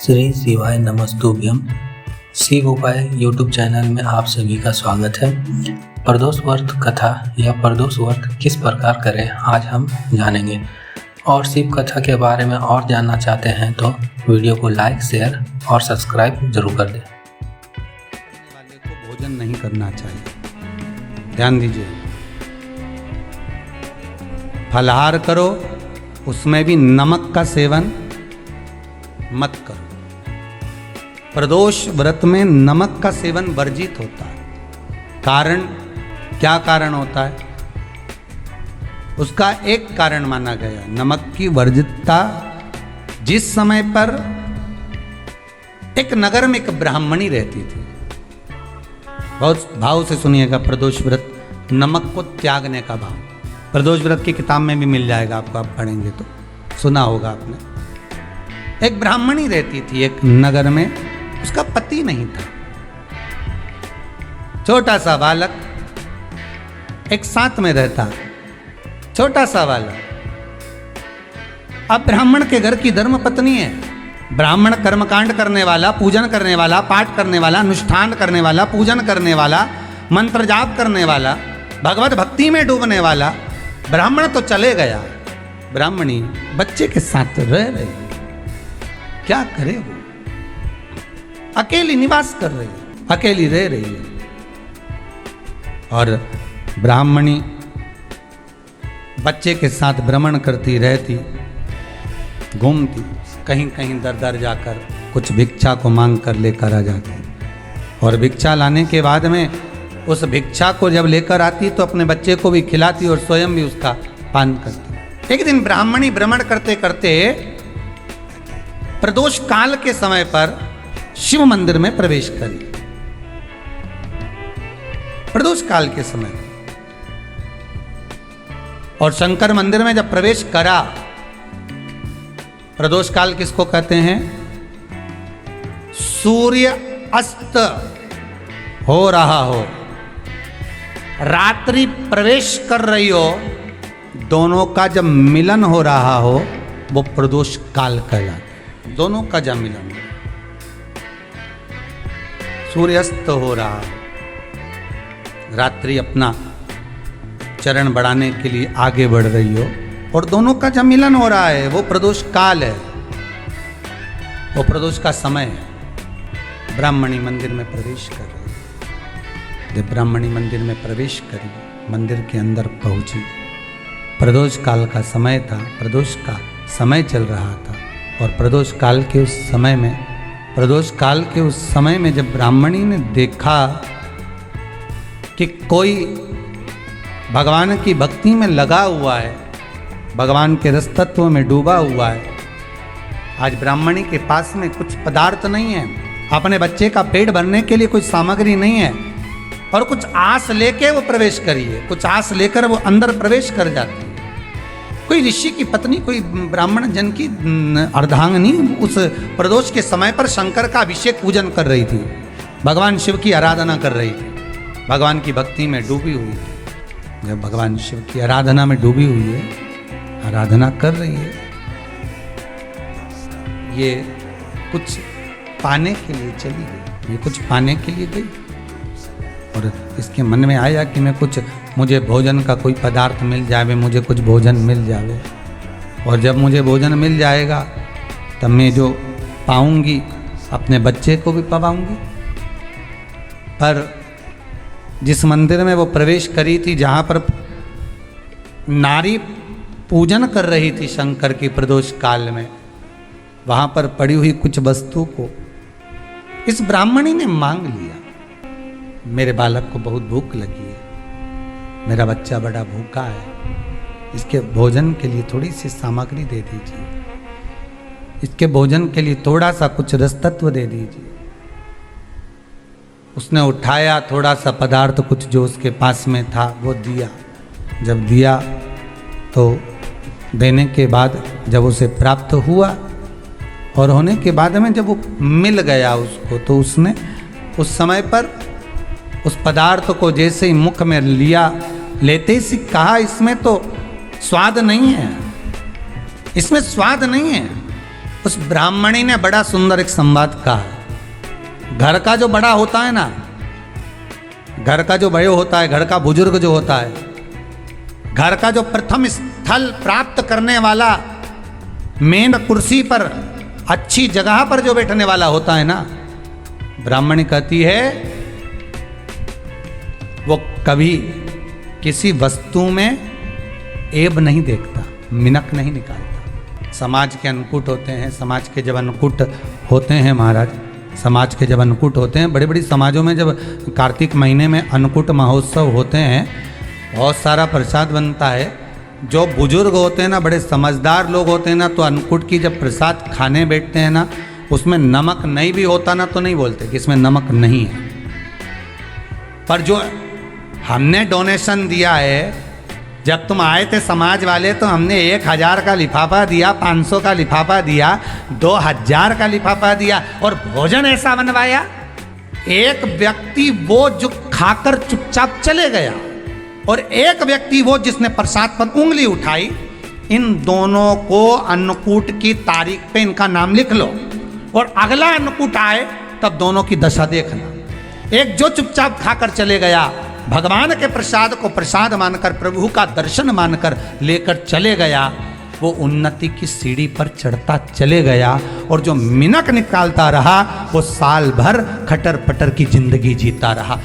श्री शिवाय नमस्तुभ्यम। शिव उपाय YouTube channel में आप सभी का स्वागत है। प्रदोष व्रत कथा या प्रदोष व्रत किस प्रकार करें आज हम जानेंगे, और शिव कथा के बारे में और जानना चाहते हैं तो वीडियो को लाइक, शेयर और सब्सक्राइब जरूर कर दें। वाले को भोजन नहीं करना चाहिए, ध्यान दीजिए। फलाहार करो, उसमें भी नमक का सेवन मत करो। प्रदोष व्रत में नमक का सेवन वर्जित होता है। कारण क्या कारण होता है? उसका एक कारण माना गया नमक की वर्जितता। जिस समय पर एक नगर में एक ब्राह्मणी रहती थी, बहुत भाव से सुनिएगा, प्रदोष व्रत नमक को त्यागने का भाव। प्रदोष व्रत की किताब में भी मिल जाएगा आपको, आप पढ़ेंगे तो सुना होगा आपने। एक ब्राह्मणी रहती थी एक नगर में, उसका पति नहीं था। छोटा सा बालक एक साथ में रहता, छोटा सा बालक। अब ब्राह्मण के घर की धर्म पत्नी है। ब्राह्मण कर्मकांड करने वाला, पूजन करने वाला, पाठ करने वाला, अनुष्ठान करने वाला, पूजन करने वाला, मंत्र जाप करने वाला, भगवत भक्ति में डूबने वाला ब्राह्मण तो चले गया, ब्राह्मणी बच्चे के साथ रह रही। क्या करे वो? अकेली निवास कर रही है, अकेली रह रही है। और ब्राह्मणी बच्चे के साथ भ्रमण करती रहती, घूमती, कहीं कहीं दर दर जाकर कुछ भिक्षा को मांग कर लेकर आ जाती। और भिक्षा लाने के बाद में उस भिक्षा को जब लेकर आती तो अपने बच्चे को भी खिलाती और स्वयं भी उसका पान करती। एक दिन ब्राह्मणी भ्रमण करते करते प्रदोष काल के समय पर शिव मंदिर में प्रवेश करी। प्रदोष काल के समय और शंकर मंदिर में जब प्रवेश करा, प्रदोष काल किसको कहते हैं? सूर्य अस्त हो रहा हो, रात्रि प्रवेश कर रही हो, दोनों का जब मिलन हो रहा हो वो प्रदोष काल कहलाता है। दोनों का जब मिलन, सूर्यास्त हो रहा, रात्रि अपना चरण बढ़ाने के लिए आगे बढ़ रही हो और दोनों का जब मिलन हो रहा है, वो प्रदोष काल है, वो प्रदोष का समय है। ब्राह्मणी मंदिर में प्रवेश कर रही। जब ब्राह्मणी मंदिर में प्रवेश करी, मंदिर के अंदर पहुंची, प्रदोष काल का समय था, प्रदोष का समय चल रहा था। और प्रदोष काल के उस समय में जब ब्राह्मणी ने देखा कि कोई भगवान की भक्ति में लगा हुआ है, भगवान के रस तत्व में डूबा हुआ है। आज ब्राह्मणी के पास में कुछ पदार्थ नहीं है, अपने बच्चे का पेट भरने के लिए कोई सामग्री नहीं है, और कुछ आस लेके वो प्रवेश करिए, कुछ आस लेकर वो अंदर प्रवेश कर जाती है। कोई ऋषि की पत्नी, कोई ब्राह्मण जन की अर्धांगिनी उस प्रदोष के समय पर शंकर का अभिषेक पूजन कर रही थी, भगवान शिव की आराधना कर रही थी, भगवान की भक्ति में डूबी हुई थी। जब भगवान शिव की आराधना में डूबी हुई है, आराधना कर रही है, ये कुछ पाने के लिए चली गई, ये कुछ पाने के लिए गई और इसके मन में आया कि मैं कुछ, मुझे भोजन का कोई पदार्थ मिल जावे, मुझे कुछ भोजन मिल जावे, और जब मुझे भोजन मिल जाएगा तब मैं जो पाऊंगी अपने बच्चे को भी पाऊंगी। पर जिस मंदिर में वो प्रवेश करी थी, जहाँ पर नारी पूजन कर रही थी शंकर की प्रदोष काल में, वहाँ पर पड़ी हुई कुछ वस्तु को इस ब्राह्मणी ने मांग लिया। मेरे बालक को बहुत भूख लगी है, मेरा बच्चा बड़ा भूखा है, इसके भोजन के लिए थोड़ी सी सामग्री दे दीजिए, इसके भोजन के लिए थोड़ा सा कुछ रस तत्व दे दीजिए। उसने उठाया थोड़ा सा पदार्थ, कुछ जो उसके पास में था वो दिया। जब दिया तो देने के बाद जब उसे प्राप्त हुआ और होने के बाद में जब वो मिल गया उसको, तो उसने उस समय पर उस पदार्थ को जैसे ही मुख में लिया, लेते ही कहा, इसमें तो स्वाद नहीं है, इसमें स्वाद नहीं है। उस ब्राह्मणी ने बड़ा सुंदर एक संवाद कहा। घर का जो बड़ा होता है ना, घर का जो बड़े होता है, घर का बुजुर्ग जो होता है, घर का जो प्रथम स्थल प्राप्त करने वाला, मेन कुर्सी पर, अच्छी जगह पर जो बैठने वाला होता है ना, ब्राह्मणी कहती है वो कभी किसी वस्तु में ऐब नहीं देखता, मिनक नहीं निकालता। समाज के अन्नकूट होते हैं, समाज के जब अन्नकूट होते हैं महाराज, समाज के जब अन्नकूट होते हैं, बड़ी बड़ी समाजों में जब कार्तिक महीने में अन्नकूट महोत्सव होते हैं, बहुत सारा प्रसाद बनता है। जो बुजुर्ग होते हैं ना, बड़े समझदार लोग होते हैं ना, तो अन्नकूट की जब प्रसाद खाने बैठते हैं ना, उसमें नमक नहीं भी होता ना, तो नहीं बोलते कि इसमें नमक नहीं है। पर जो हमने डोनेशन दिया है, जब तुम आए थे समाज वाले, तो हमने 1000 का लिफाफा दिया, 500 का लिफाफा दिया, 2000 का लिफाफा दिया, और भोजन ऐसा बनवाया। एक व्यक्ति वो जो खाकर चुपचाप चले गया, और एक व्यक्ति वो जिसने प्रसाद पर उंगली उठाई। इन दोनों को अन्नकूट की तारीख पे इनका नाम लिख लो, और अगला अन्नकूट आए तब दोनों की दशा देखना। एक जो चुपचाप खाकर चले गया, भगवान के प्रसाद को प्रसाद मानकर, प्रभु का दर्शन मानकर लेकर चले गया, वो उन्नति की सीढ़ी पर चढ़ता चले गया, और जो मिनक निकालता रहा वो साल भर खटर पटर की जिंदगी जीता रहा।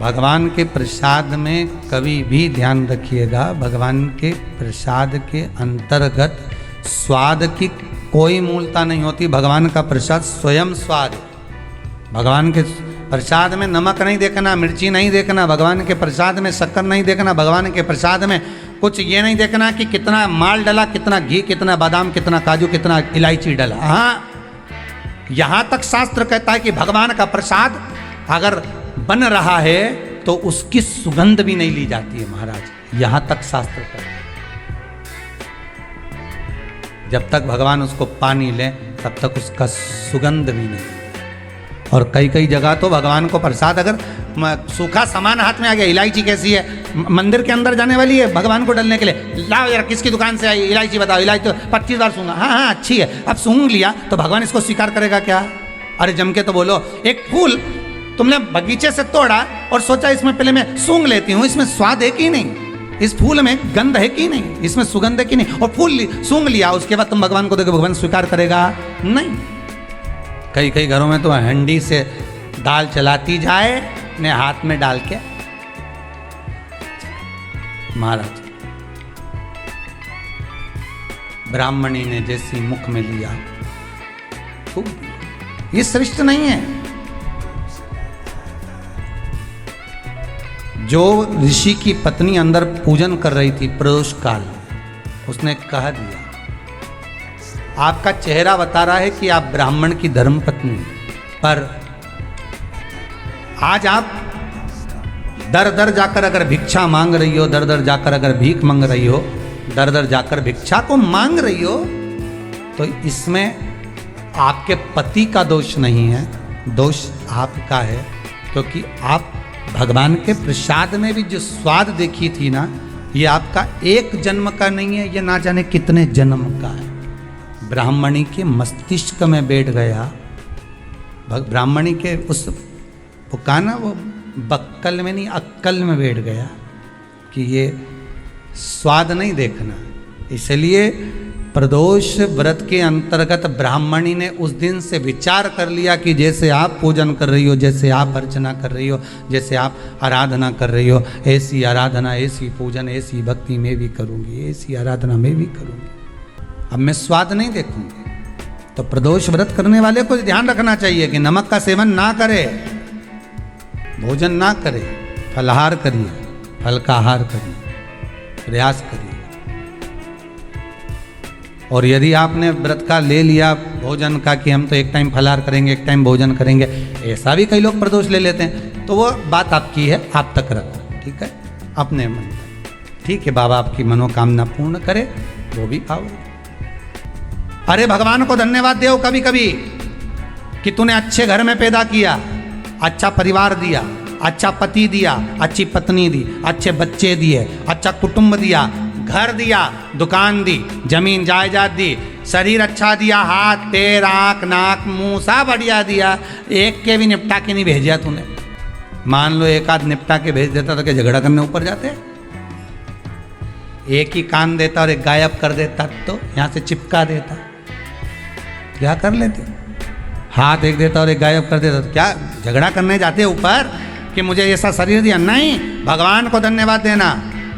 भगवान के प्रसाद में कभी भी ध्यान रखिएगा, भगवान के प्रसाद के अंतर्गत स्वाद की कोई मूलता नहीं होती। भगवान का प्रसाद स्वयं स्वाद। भगवान के प्रसाद में नमक नहीं देखना, मिर्ची नहीं देखना, भगवान के प्रसाद में शक्कर नहीं देखना, भगवान के प्रसाद में कुछ ये नहीं देखना कि कितना माल डला, कितना घी, कितना बादाम, कितना काजू, कितना इलायची डला। हाँ, यहाँ तक शास्त्र कहता है कि भगवान का प्रसाद अगर बन रहा है तो उसकी सुगंध भी नहीं ली जाती है महाराज। यहाँ तक शास्त्र कहता है। जब तक भगवान उसको पानी ले तब तक उसका सुगंध भी नहीं। और कई कई जगह तो भगवान को प्रसाद अगर सूखा सामान हाथ में आ गया, इलायची कैसी है, मंदिर के अंदर जाने वाली है भगवान को डालने के लिए, लाओ यार किसकी दुकान से आई इलायची बताओ, इलायची तो 25 बार सूंघा, हाँ हाँ अच्छी है, अब सूंघ लिया तो भगवान इसको स्वीकार करेगा क्या? अरे जम के तो बोलो। एक फूल तुमने बगीचे से तोड़ा और सोचा इसमें पहले मैं सूंघ लेती हूँ, इसमें स्वाद है कि नहीं, इस फूल में गंध है कि नहीं, इसमें सुगंध है कि नहीं, और फूल सूंघ लिया, उसके बाद तुम भगवान को देखो, भगवान स्वीकार करेगा नहीं। कई कई घरों में तो हंडी से दाल चलाती जाए ने हाथ में डाल के। महाराज ब्राह्मणी ने जैसी मुख में लिया तो ये श्रेष्ठ नहीं है। जो ऋषि की पत्नी अंदर पूजन कर रही थी प्रदोष काल, उसने कह दिया आपका चेहरा बता रहा है कि आप ब्राह्मण की धर्मपत्नी, पर आज आप दर दर जाकर अगर भिक्षा मांग रही हो, दर दर जाकर अगर भीख मांग रही हो, दर दर जाकर भिक्षा को मांग रही हो, तो इसमें आपके पति का दोष नहीं है, दोष आपका है। क्योंकि आप भगवान के प्रसाद में भी जो स्वाद देखी थी ना, ये आपका एक जन्म का नहीं है, ये ना जाने कितने जन्म का है। ब्राह्मणी के मस्तिष्क में बैठ गया, ब्राह्मणी के उस का ना वो बक्कल में नहीं अक्कल में बैठ गया कि ये स्वाद नहीं देखना। इसलिए प्रदोष व्रत के अंतर्गत ब्राह्मणी ने उस दिन से विचार कर लिया कि जैसे आप पूजन कर रही हो, जैसे आप अर्चना कर रही हो, जैसे आप आराधना कर रही हो, ऐसी आराधना, ऐसी पूजन, ऐसी भक्ति मैं भी करूँगी, ऐसी आराधना मैं भी करूँगी। अब मैं स्वाद नहीं देखूंगी। तो प्रदोष व्रत करने वाले को ध्यान रखना चाहिए कि नमक का सेवन ना करे, भोजन ना करे, फलाहार करिए, फल का आहार करिए, प्रयास करिए। और यदि आपने व्रत का ले लिया भोजन का कि हम तो एक टाइम फलाहार करेंगे, एक टाइम भोजन करेंगे, ऐसा भी कई लोग प्रदोष ले लेते हैं, तो वो बात आपकी है, आप तक रखो, ठीक है, अपने मन तक। ठीक है, बाबा आपकी मनोकामना पूर्ण करे, वो भी भाव। अरे भगवान को धन्यवाद दो कभी कभी कि तूने अच्छे घर में पैदा किया, अच्छा परिवार दिया, अच्छा पति दिया, अच्छी पत्नी दी, अच्छे बच्चे दिए, अच्छा कुटुंब दिया, घर दिया, दुकान दी, जमीन जायदाद दी, शरीर अच्छा दिया, हाथ पैर आँख नाक मुंह सब बढ़िया दिया, एक के भी निपटा के नहीं भेजा तूने। मान लो एक आध निपटा के भेज देता तो क्या झगड़ा करने ऊपर जाते? एक ही कान देता और एक गायब कर देता तो यहाँ से चिपका देता, क्या कर लेते? हाथ एक देता और एक गायब कर देता तो क्या झगड़ा करने जाते ऊपर कि मुझे ऐसा शरीर दिया? नहीं, भगवान को धन्यवाद देना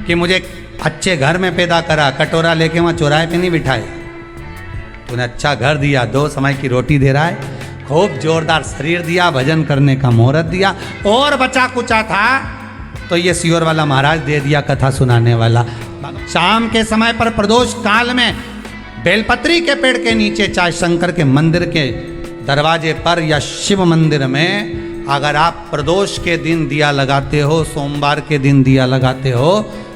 कि मुझे अच्छे घर में पैदा करा, कटोरा लेके वहाँ चौराहे पे नहीं बिठाया, तूने अच्छा घर दिया, 2 समय की रोटी दे रहा है, खूब जोरदार शरीर दिया, भजन करने का मुहूर्त दिया, और बचा कुचा था तो ये सियोर वाला महाराज दे दिया, कथा सुनाने वाला। शाम के समय पर प्रदोष काल में बेलपत्री के पेड़ के नीचे, चाहे शंकर के मंदिर के दरवाजे पर या शिव मंदिर में, अगर आप प्रदोष के दिन दिया लगाते हो, सोमवार के दिन दिया लगाते हो,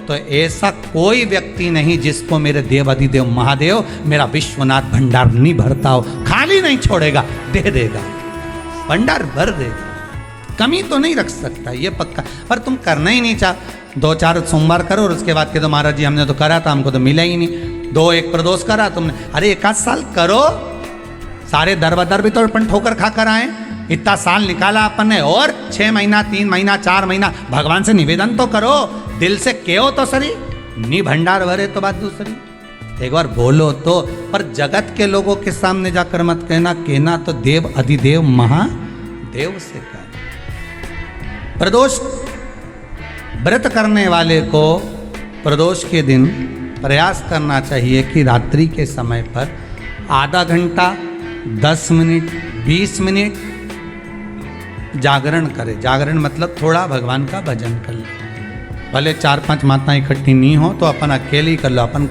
तो ऐसा कोई व्यक्ति नहीं जिसको मेरे देव अधिदेव महादेव मेरा विश्वनाथ भंडार नहीं भरता हो, खाली नहीं छोड़ेगा, दे देगा, भंडार भर देगा, कमी तो नहीं रख सकता, ये पक्का। पर तुम करना ही नहीं चाह, 2-4 सोमवार करो और उसके बाद के तो महाराज जी हमने तो करा था, हमको तो मिला ही नहीं। 2-1 प्रदोष करा तुमने, अरे 1 आध साल करो, सारे दर बदर भी तो अपन ठोकर खा कर आए, इतना साल निकाला अपन ने, और 6 महीना 3 महीना 4 महीना भगवान से निवेदन तो करो, दिल से कहो तो सरी, नी भंडार भरे तो बात दूसरी, एक बार बोलो तो। पर जगत के लोगों के सामने जाकर मत कहना, कहना तो देव अधिदेव महादेव से कह। प्रदोष व्रत करने वाले को प्रदोष के दिन प्रयास करना चाहिए कि रात्रि के समय पर आधा घंटा 10 मिनट 20 मिनट जागरण करे। जागरण मतलब थोड़ा भगवान का भजन कर ले, भले 4-5 माताएं इकट्ठी नहीं हो तो अपन अकेले ही कर लो, अपन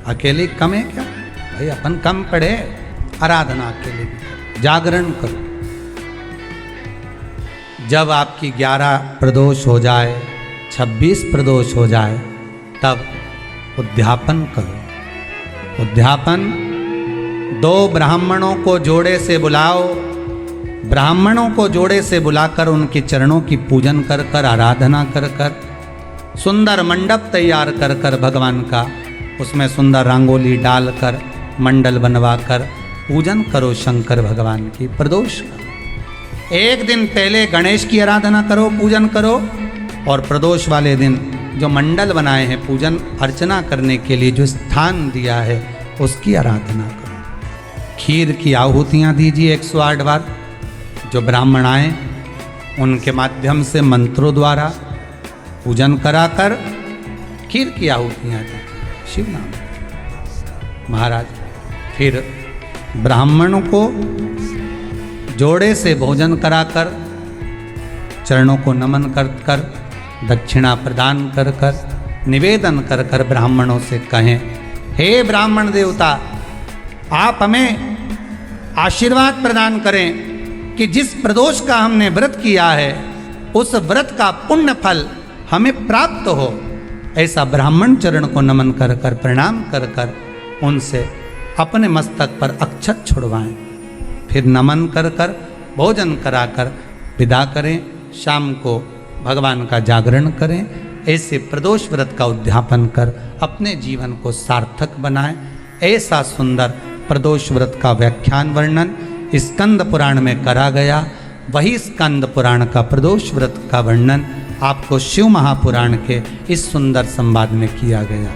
अकेले कम है क्या भाई, अपन कम पड़े, आराधना अकेले भी, जागरण करो। जब आपकी 11 प्रदोष हो जाए, 26 प्रदोष हो जाए, तब उद्यापन करो। उद्यापन 2 ब्राह्मणों को जोड़े से बुलाओ, ब्राह्मणों को जोड़े से बुलाकर उनके चरणों की पूजन कर कर, आराधना कर कर, सुंदर मंडप तैयार कर कर भगवान का, उसमें सुंदर रंगोली डालकर मंडल बनवाकर पूजन करो शंकर भगवान की। प्रदोष का 1 दिन पहले गणेश की आराधना करो, पूजन करो, और प्रदोष वाले दिन जो मंडल बनाए हैं पूजन अर्चना करने के लिए, जो स्थान दिया है उसकी आराधना करो। खीर की आहुतियाँ दीजिए 108 बार, जो ब्राह्मण आए उनके माध्यम से मंत्रों द्वारा पूजन कराकर खीर की आहुतियाँ दीजिए शिव नाम महाराज। फिर ब्राह्मणों को जोड़े से भोजन कराकर, चरणों को नमन कर कर, दक्षिणा प्रदान कर कर, निवेदन कर कर ब्राह्मणों से कहें, हे ब्राह्मण देवता, आप हमें आशीर्वाद प्रदान करें कि जिस प्रदोष का हमने व्रत किया है उस व्रत का पुण्य फल हमें प्राप्त हो। ऐसा ब्राह्मण चरण को नमन कर कर, प्रणाम कर कर उनसे अपने मस्तक पर अक्षत छुड़वाएं, फिर नमन कर कर भोजन कराकर विदा करें। शाम को भगवान का जागरण करें। ऐसे प्रदोष व्रत का उद्यापन कर अपने जीवन को सार्थक बनाएं। ऐसा सुंदर प्रदोष व्रत का व्याख्यान वर्णन स्कंद पुराण में करा गया। वही स्कंद पुराण का प्रदोष व्रत का वर्णन आपको शिव महापुराण के इस सुंदर संवाद में किया गया।